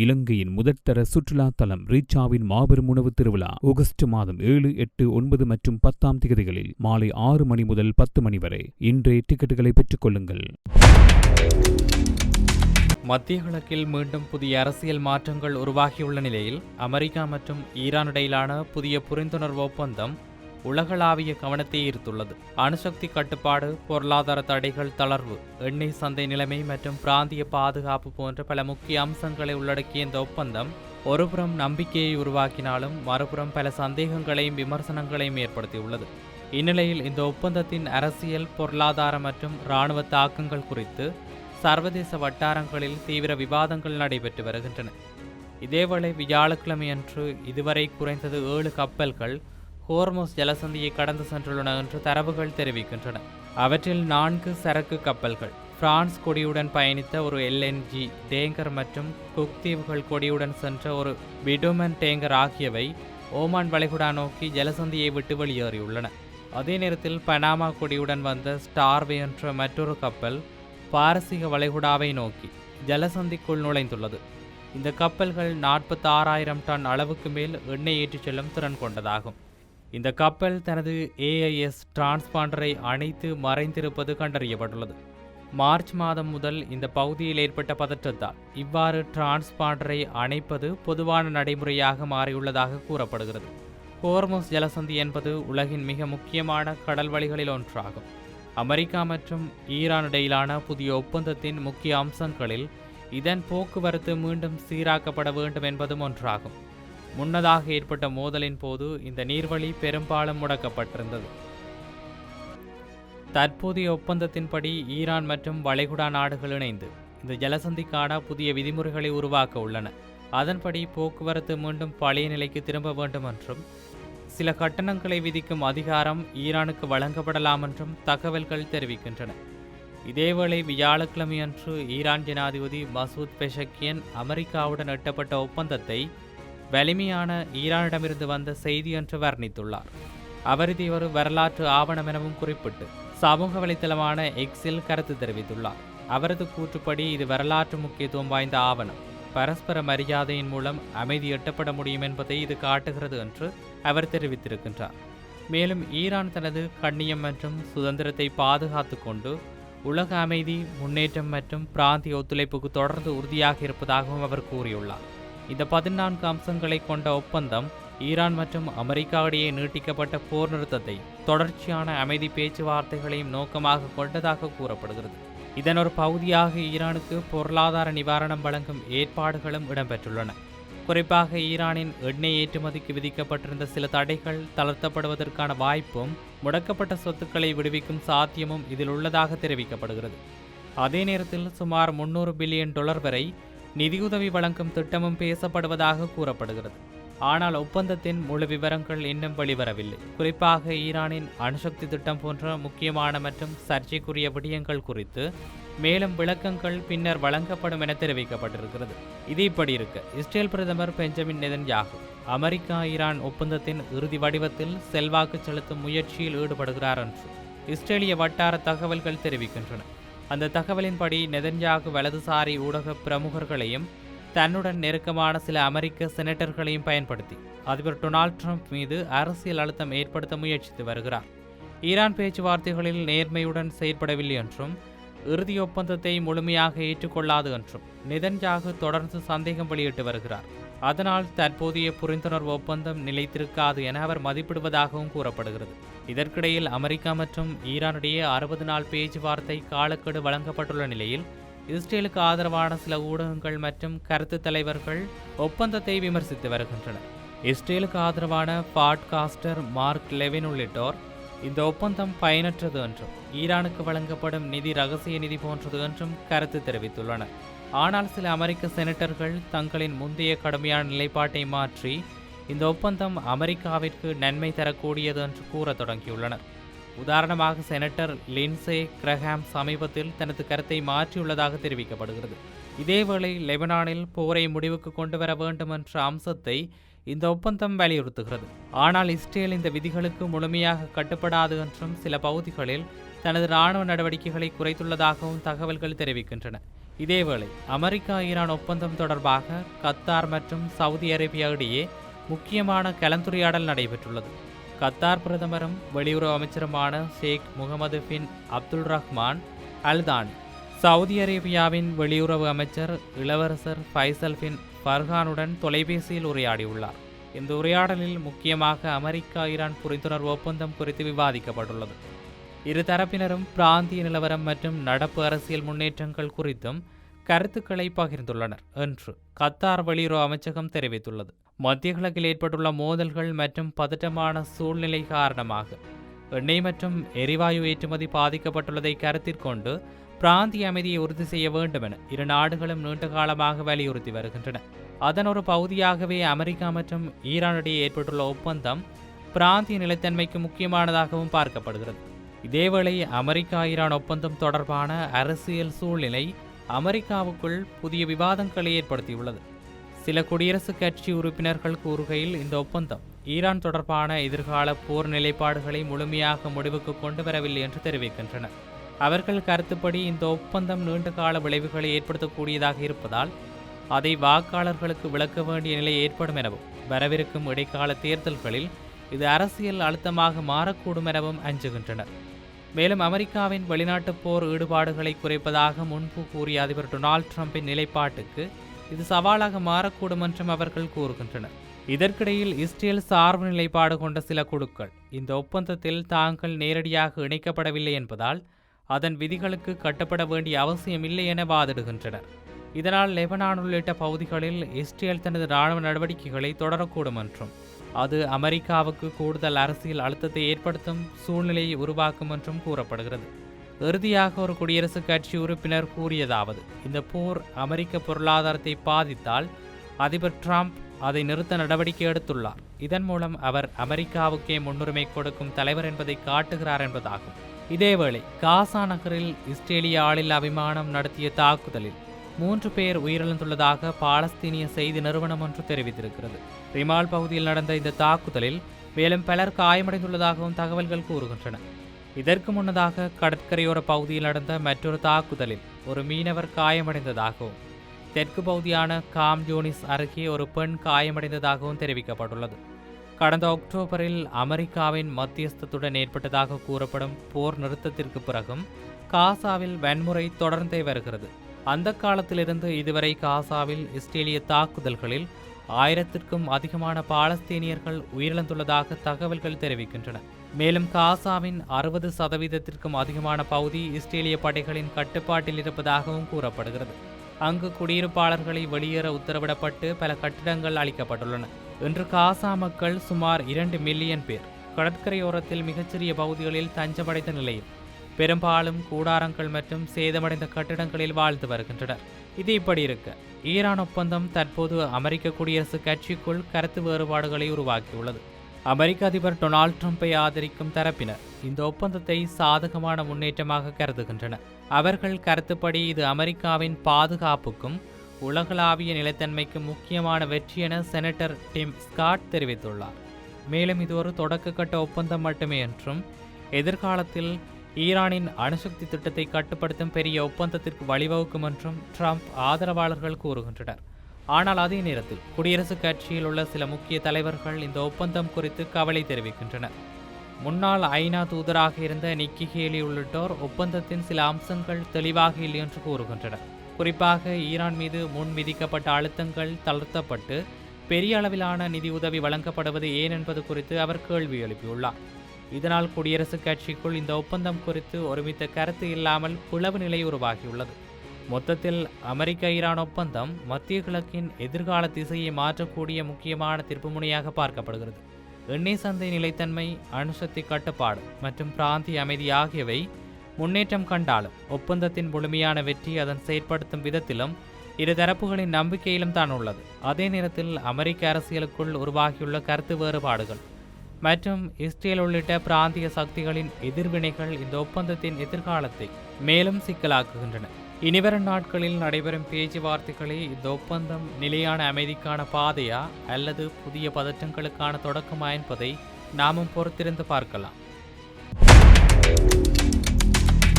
இலங்கையின் முதற்தர சுற்றுலா தலம் ரீச்சாவின் மாபெரும் உணவு திருவிழா ஆகஸ்ட் மாதம் 7, 8, 9 மற்றும் 10ஆம் திகதிகளில் மாலை 6 மணி முதல் 10 மணி வரை. இன்றே டிக்கெட்டுகளை பெற்றுக் கொள்ளுங்கள். மத்திய கிழக்கில் மீண்டும் புதிய அரசியல் மாற்றங்கள் உருவாகியுள்ள நிலையில் அமெரிக்கா மற்றும் ஈரான் இடையிலான புதிய புரிந்துணர்வு ஒப்பந்தம் உலகளாவிய கவனத்தை ஈர்த்துள்ளது. அணுசக்தி கட்டுப்பாடு, பொருளாதார தடைகள் தளர்வு, எண்ணெய் சந்தை நிலைமை மற்றும் பிராந்திய பாதுகாப்பு போன்ற பல முக்கிய அம்சங்களை உள்ளடக்கிய இந்த ஒப்பந்தம் ஒருபுறம் நம்பிக்கையை உருவாக்கினாலும் மறுபுறம் பல சந்தேகங்களையும் விமர்சனங்களையும் ஏற்படுத்தியுள்ளது. இந்நிலையில் இந்த ஒப்பந்தத்தின் அரசியல், பொருளாதார மற்றும் இராணுவ தாக்கங்கள் குறித்து சர்வதேச வட்டாரங்களில் தீவிர விவாதங்கள் நடைபெற்று வருகின்றன. இதேவேளை வியாழக்கிழமையன்று இதுவரை குறைந்தது 7 கப்பல்கள் ஹோர்முஸ் ஜலசந்தியை கடந்து சென்றுள்ளன என்று தரவுகள் தெரிவிக்கின்றன. அவற்றில் 4 சரக்கு கப்பல்கள், பிரான்ஸ் கொடியுடன் பயணித்த ஒரு LNG டேங்கர் மற்றும் குக் தீவுகள் கொடியுடன் சென்ற ஒரு பிடுமன் டேங்கர் ஆகியவை ஓமான் வளைகுடா நோக்கி ஜலசந்தியை விட்டு வெளியேறியுள்ளன. அதே நேரத்தில் பனாமா கொடியுடன் வந்த ஸ்டார்வே என்ற மற்றொரு கப்பல் பாரசீக வளைகுடாவை நோக்கி ஜலசந்திக்குள் நுழைந்துள்ளது. இந்த கப்பல்கள் 46,000 டன் அளவுக்கு மேல் எண்ணெய் ஏற்றிச் செல்லும் திறன் கொண்டதாகும். இந்த கப்பல் தனது AIS டிரான்ஸ்பாண்டரை அணைத்து மறைந்திருப்பது கண்டறியப்பட்டுள்ளது. மார்ச் மாதம் முதல் இந்த பகுதியில் ஏற்பட்ட பதற்றத்தால் இவ்வாறு டிரான்ஸ்பாண்டரை அணைப்பது பொதுவான நடைமுறையாக மாறியுள்ளதாக கூறப்படுகிறது. ஹோர்முஸ் ஜலசந்தி என்பது உலகின் மிக முக்கியமான கடல் வழிகளில் ஒன்றாகும். அமெரிக்கா மற்றும் ஈரான் இடையிலான புதிய ஒப்பந்தத்தின் முக்கிய அம்சங்களில் இதன் போக்குவரத்து மீண்டும் சீராக்கப்பட வேண்டும் என்பதும் ஒன்றாகும். முன்னதாக ஏற்பட்ட மோதலின் போது இந்த நீர்வழி பெரும்பாலும் முடக்கப்பட்டிருந்தது. தற்போதைய ஒப்பந்தத்தின்படி ஈரான் மற்றும் வளைகுடா நாடுகள் இணைந்து இந்த ஜலசந்திக்கான புதிய விதிமுறைகளை உருவாக்க உள்ளன. அதன்படி போக்குவரத்து மீண்டும் பழைய நிலைக்கு திரும்ப வேண்டும் என்றும் சில கட்டணங்களை விதிக்கும் அதிகாரம் ஈரானுக்கு வழங்கப்படலாம் என்றும் தகவல்கள் தெரிவிக்கின்றன. இதேவேளை வியாழக்கிழமையன்று ஈரான் ஜனாதிபதி மசூத் பெஷக்கியன் அமெரிக்காவுடன் எட்டப்பட்ட ஒப்பந்தத்தை வலிமையான ஈரானிடமிருந்து வந்த செய்தி என்று வர்ணித்துள்ளார். அவர் இதை ஒரு வரலாற்று ஆவணம் எனவும் குறிப்பிட்டு சமூக வலைத்தளமான எக்ஸில் கருத்து தெரிவித்துள்ளார். அவரது கூற்றுப்படி இது வரலாற்று முக்கியத்துவம் வாய்ந்த ஆவணம், பரஸ்பர மரியாதையின் மூலம் அமைதி எட்டப்பட முடியும் என்பதை இது காட்டுகிறது என்று அவர் தெரிவித்திருக்கின்றார். மேலும் ஈரான் தனது கண்ணியம் மற்றும் சுதந்திரத்தை பாதுகாத்து கொண்டு உலக அமைதி, முன்னேற்றம் மற்றும் பிராந்திய ஒத்துழைப்புக்கு தொடர்ந்து உறுதியாக இருப்பதாகவும் அவர் கூறியுள்ளார். இந்த 14 அம்சங்களை கொண்ட ஒப்பந்தம் ஈரான் மற்றும் அமெரிக்கா இடையே நீட்டிக்கப்பட்ட போர் நிறுத்தத்தை, தொடர்ச்சியான அமைதி பேச்சுவார்த்தைகளையும் நோக்கமாக கொண்டதாக கூறப்படுகிறது. இதன் ஒரு பகுதியாக ஈரானுக்கு பொருளாதார நிவாரணம் வழங்கும் ஏற்பாடுகளும் இடம்பெற்றுள்ளன. குறிப்பாக ஈரானின் எண்ணெய் ஏற்றுமதிக்கு விதிக்கப்பட்டிருந்த சில தடைகள் தளர்த்தப்படுவதற்கான வாய்ப்பும் முடக்கப்பட்ட சொத்துக்களை விடுவிக்கும் சாத்தியமும் இதில் உள்ளதாக தெரிவிக்கப்படுகிறது. அதே நேரத்தில் சுமார் $300 பில்லியன் வரை நிதியுதவி வழங்கும் திட்டமும் பேசப்படுவதாக கூறப்படுகிறது. ஆனால் ஒப்பந்தத்தின் முழு விவரங்கள் இன்னும் வெளிவரவில்லை. குறிப்பாக ஈரானின் அணுசக்தி திட்டம் போன்ற முக்கியமான மற்றும் சர்ச்சைக்குரிய விடயங்கள் குறித்து மேலும் விளக்கங்கள் பின்னர் வழங்கப்படும் என தெரிவிக்கப்பட்டிருக்கிறது. இது இப்படி இருக்க, இஸ்ரேல் பிரதமர் பெஞ்சமின் நெதன்யாகு அமெரிக்கா ஈரான் ஒப்பந்தத்தின் இறுதி வடிவத்தில் செல்வாக்கு செலுத்தும் முயற்சியில் ஈடுபடுகிறார் என்று இஸ்ரேலிய வட்டார தகவல்கள் தெரிவிக்கின்றன. அந்த தகவலின்படி நெதன்யாகு வலதுசாரி ஊடக பிரமுகர்களையும் தன்னுடன் நெருக்கமான சில அமெரிக்க செனட்டர்களையும் பயன்படுத்தி அதிபர் டொனால்ட் ட்ரம்ப் மீது அரசியல் அழுத்தம் ஏற்படுத்த முயற்சித்து வருகிறார். ஈரான் பேச்சுவார்த்தைகளில் நேர்மையுடன் செயற்படவில்லை என்றும் இறுதி ஒப்பந்தத்தை முழுமையாக ஏற்றுக்கொள்ளாது என்றும் நெதன்யாகு தொடர்ந்து சந்தேகம் வெளியிட்டு வருகிறார். அதனால் தற்போதைய புரிந்துணர்வு ஒப்பந்தம் நிலைத்திருக்காது என அவர் மதிப்பிடுவதாகவும் கூறப்படுகிறது. இதற்கிடையில் அமெரிக்கா மற்றும் ஈரானிடையே 60 நாள் பேச்சுவார்த்தை காலக்கெடு வழங்கப்பட்டுள்ள நிலையில் இஸ்ரேலுக்கு ஆதரவான சில ஊடகங்கள் மற்றும் கருத்து தலைவர்கள் ஒப்பந்தத்தை விமர்சித்து வருகின்றனர். இஸ்ரேலுக்கு ஆதரவான பாட்காஸ்டர் மார்க் லெவின் உள்ளிட்டோர் இந்த ஒப்பந்தம் பயனற்றது என்றும் ஈரானுக்கு வழங்கப்படும் நிதி ரகசிய நிதி போன்றது என்றும் கருத்து தெரிவித்துள்ளனர். ஆனால் சில அமெரிக்க செனட்டர்கள் தங்களின் முந்தைய கடுமையான நிலைப்பாட்டை மாற்றி இந்த ஒப்பந்தம் அமெரிக்காவிற்கு நன்மை தரக்கூடியது என்று கூற தொடங்கியுள்ளனர். உதாரணமாக செனட்டர் லின்சே கிரஹாம் சமீபத்தில் தனது கருத்தை மாற்றியுள்ளதாக தெரிவிக்கப்படுகிறது. இதேவேளை லெபனானில் போரை முடிவுக்கு கொண்டு வர வேண்டும் என்ற அம்சத்தை இந்த ஒப்பந்தம் வலியுறுத்துகிறது. ஆனால் இஸ்ரேல் இந்த விதிகளுக்கு முழுமையாக கட்டுப்படாது என்றும் சில பகுதிகளில் தனது இராணுவ நடவடிக்கைகளை குறைத்துள்ளதாகவும் தகவல்கள் தெரிவிக்கின்றன. இதேவேளை அமெரிக்கா ஈரான் ஒப்பந்தம் தொடர்பாக கத்தார் மற்றும் சவுதி அரேபியா இடையே முக்கியமான கலந்துரையாடல் நடைபெற்றுள்ளது. கத்தார் பிரதமரும் வெளியுறவு அமைச்சருமான ஷேக் முகமது பின் அப்துல் ரஹ்மான் அல்தானி சவுதி அரேபியாவின் வெளியுறவு அமைச்சர் இளவரசர் ஃபைசல் பின் ஃபர்ஹானுடன் தொலைபேசியில் உரையாடியுள்ளார். இந்த உரையாடலில் முக்கியமாக அமெரிக்கா ஈரான் புரிந்துணர்வு ஒப்பந்தம் குறித்து விவாதிக்கப்பட்டுள்ளது. இரு தரப்பினரும் பிராந்திய நிலவரம் மற்றும் நடப்பு அரசியல் முன்னேற்றங்கள் குறித்தும் கருத்துக்களை பகிர்ந்துள்ளனர் என்று கத்தார் வெளியுறவு அமைச்சகம் தெரிவித்துள்ளது. மத்திய கிழக்கில் ஏற்பட்டுள்ள மோதல்கள் மற்றும் பதட்டமான சூழ்நிலை காரணமாக எண்ணெய் மற்றும் எரிவாயு ஏற்றுமதி பாதிக்கப்பட்டுள்ளதை கருத்திற்கொண்டு பிராந்திய அமைதியை உறுதி செய்ய வேண்டும் என இரு நாடுகளும் நீண்ட காலமாக வலியுறுத்தி வருகின்றன. அதன் ஒரு பகுதியாகவே அமெரிக்கா மற்றும் ஈரானிடையே ஏற்பட்டுள்ள ஒப்பந்தம் பிராந்திய நிலைத்தன்மைக்கு முக்கியமானதாகவும் பார்க்கப்படுகிறது. இதேவேளை அமெரிக்கா ஈரான் ஒப்பந்தம் தொடர்பான அரசியல் சூழ்நிலை அமெரிக்காவுக்குள் புதிய விவாதங்களை ஏற்படுத்தியுள்ளது. சில குடியரசுக் கட்சி உறுப்பினர்கள் கூறுகையில் இந்த ஒப்பந்தம் ஈரான் தொடர்பான எதிர்கால போர் நிலைப்பாடுகளை முழுமையாக முடிவுக்கு கொண்டு வரவில்லை என்று தெரிவிக்கின்றனர். அவர்கள் கருத்துப்படி இந்த ஒப்பந்தம் நீண்டகால விளைவுகளை ஏற்படுத்தக்கூடியதாக இருப்பதால் அதை வாக்காளர்களுக்கு விளக்க வேண்டிய நிலை ஏற்படும் எனவும் வரவிருக்கும் இடைக்கால தேர்தல்களில் இது அரசியல் அழுத்தமாக மாறக்கூடும் எனவும் அஞ்சுகின்றனர். மேலும் அமெரிக்காவின் வெளிநாட்டு போர் ஈடுபாடுகளை குறைப்பதாக முன்பு கூறிய அதிபர் டொனால்ட் ட்ரம்பின் நிலைப்பாட்டுக்கு இது சவாலாக மாறக்கூடும் என்றும் அவர்கள் கூறுகின்றனர். இதற்கிடையில் இஸ்ரேல் சார்பு நிலைப்பாடு கொண்ட சில குழுக்கள் இந்த ஒப்பந்தத்தில் தாங்கள் நேரடியாக இணைக்கப்படவில்லை என்பதால் அதன் விதிகளுக்கு கட்டுப்பட வேண்டிய அவசியமில்லை என வாதிடுகின்றனர். இதனால் லெபனான் உள்ளிட்ட பகுதிகளில் இஸ்ரேல் தனது இராணுவ நடவடிக்கைகளை தொடரக்கூடும் என்றும் அது அமெரிக்காவுக்கு கூடுதல் அரசியல் அழுத்தத்தை ஏற்படுத்தும் சூழ்நிலையை உருவாக்கும் என்றும் கூறப்படுகிறது. இறுதியாக ஒரு குடியரசுக் கட்சி உறுப்பினர் கூறியதாவது, இந்த போர் அமெரிக்க பொருளாதாரத்தை பாதித்தால் அதிபர் டிரம்ப் அதை நிறுத்த நடவடிக்கை எடுத்துள்ளார். இதன் மூலம் அவர் அமெரிக்காவுக்கே முன்னுரிமை கொடுக்கும் தலைவர் என்பதை காட்டுகிறார் என்பதாகும். இதேவேளை காசா நகரில் இஸ்ரேலிய ஆளில்லா விமானம் நடத்திய தாக்குதலில் 3 பேர் உயிரிழந்துள்ளதாக பாலஸ்தீனிய செய்தி நிறுவனம் ஒன்று தெரிவித்திருக்கிறது. ரிமால் பகுதியில் நடந்த இந்த தாக்குதலில் மேலும் பலர் காயமடைந்துள்ளதாகவும் தகவல்கள் கூறுகின்றன. இதற்கு முன்னதாக கடற்கரையோர பகுதியில் நடந்த மற்றொரு தாக்குதலில் ஒரு மீனவர் காயமடைந்ததாகவும் தெற்கு பகுதியான காம் யூனிஸ் அருகே ஒரு பெண் காயமடைந்ததாகவும் தெரிவிக்கப்பட்டுள்ளது. கடந்த அக்டோபரில் அமெரிக்காவின் மத்தியஸ்தத்துடன் ஏற்பட்டதாக கூறப்படும் போர் நிறுத்தத்திற்கு பிறகும் காசாவில் வன்முறை தொடர்ந்தே வருகிறது. அந்த காலத்திலிருந்து இதுவரை காசாவில் இஸ்ரேலிய தாக்குதல்களில் 1000க்கும் அதிகமான பாலஸ்தீனியர்கள் உயிரிழந்துள்ளதாக தகவல்கள் தெரிவிக்கின்றன. மேலும் காசாவின் 60%க்கும் அதிகமான பகுதி இஸ்ரேலிய படைகளின் கட்டுப்பாட்டில் இருப்பதாகவும் கூறப்படுகிறது. அங்கு குடியிருப்பாளர்களை வெளியேற உத்தரவிடப்பட்டு பல கட்டிடங்கள் அளிக்கப்பட்டுள்ளன. இன்று காசா மக்கள் சுமார் 2 மில்லியன் பேர் கடற்கரையோரத்தில் மிகச்சிறிய பகுதிகளில் தஞ்சமடைந்த நிலையில் பெரும்பாலும் கூடாரங்கள் மற்றும் சேதமடைந்த கட்டிடங்களில் வாழ்ந்து வருகின்றனர். இது இப்படி இருக்க ஈரான் ஒப்பந்தம் தற்போது அமெரிக்க குடியரசுக் கட்சிக்குள் கருத்து வேறுபாடுகளை உருவாக்கியுள்ளது. அமெரிக்க அதிபர் டொனால்ட் ட்ரம்பை ஆதரிக்கும் தரப்பினர் இந்த ஒப்பந்தத்தை சாதகமான முன்னேற்றமாக கருதுகின்றனர். அவர்கள் கருத்துப்படி இது அமெரிக்காவின் பாதுகாப்புக்கும் உலகளாவிய நிலைத்தன்மைக்கும் முக்கியமான வெற்றி என செனட்டர் டிம் ஸ்காட் தெரிவித்துள்ளார். மேலும் இது ஒரு தொடக்கக்கட்ட ஒப்பந்தம் மட்டுமே என்றும் எதிர்காலத்தில் ஈரானின் அணுசக்தி திட்டத்தை கட்டுப்படுத்தும் பெரிய ஒப்பந்தத்திற்கு வழிவகுக்கும் என்றும் ட்ரம்ப் ஆதரவாளர்கள் கூறுகின்றனர். ஆனால் அதே நேரத்தில் குடியரசுக் கட்சியில் உள்ள சில முக்கிய தலைவர்கள் இந்த ஒப்பந்தம் குறித்து கவலை தெரிவிக்கின்றனர். முன்னாள் ஐநா தூதராக இருந்த நிக்கி ஹேலி உள்ளிட்டோர் ஒப்பந்தத்தின் சில அம்சங்கள் தெளிவாக இல்லை என்று கூறுகின்றனர். குறிப்பாக ஈரான் மீது முன் விதிக்கப்பட்ட அழுத்தங்கள் தளர்த்தப்பட்டு பெரிய அளவிலான நிதி உதவி வழங்கப்படுவது ஏன் என்பது குறித்து அவர் கேள்வி எழுப்பியுள்ளார். இதனால் குடியரசுக் கட்சிக்குள் இந்த ஒப்பந்தம் குறித்து ஒருமித்த கருத்து இல்லாமல் பிளவு நிலை உருவாகியுள்ளது. மொத்தத்தில் அமெரிக்க ஈரான் ஒப்பந்தம் மத்திய கிழக்கின் எதிர்கால திசையை மாற்றக்கூடிய முக்கியமான திருப்புமுனையாக பார்க்கப்படுகிறது. எண்ணெய் சந்தை நிலைத்தன்மை, அணுசக்தி கட்டுப்பாடு மற்றும் பிராந்திய அமைதி ஆகியவை முன்னேற்றம் கண்டாலும் ஒப்பந்தத்தின் முழுமையான வெற்றி அதன் செயற்படுத்தும் விதத்திலும் இரு தரப்புகளின் நம்பிக்கையிலும் தான் உள்ளது. அதே நேரத்தில் அமெரிக்க அரசியலுக்குள் உருவாகியுள்ள கருத்து வேறுபாடுகள் மற்றும் இஸ்ரேல் உள்ளிட்ட பிராந்திய சக்திகளின் எதிர்வினைகள் இந்த ஒப்பந்தத்தின் எதிர்காலத்தை மேலும் சிக்கலாக்குகின்றன. இனிவரும் நாட்களில் நடைபெறும் பேச்சுவார்த்தைகளே இந்த ஒப்பந்தம் நிலையான அமைதிக்கான பாதையா அல்லது புதிய பதற்றங்களுக்கான தொடக்கமா என்பதை நாமும் பொறுத்திருந்து பார்க்கலாம்.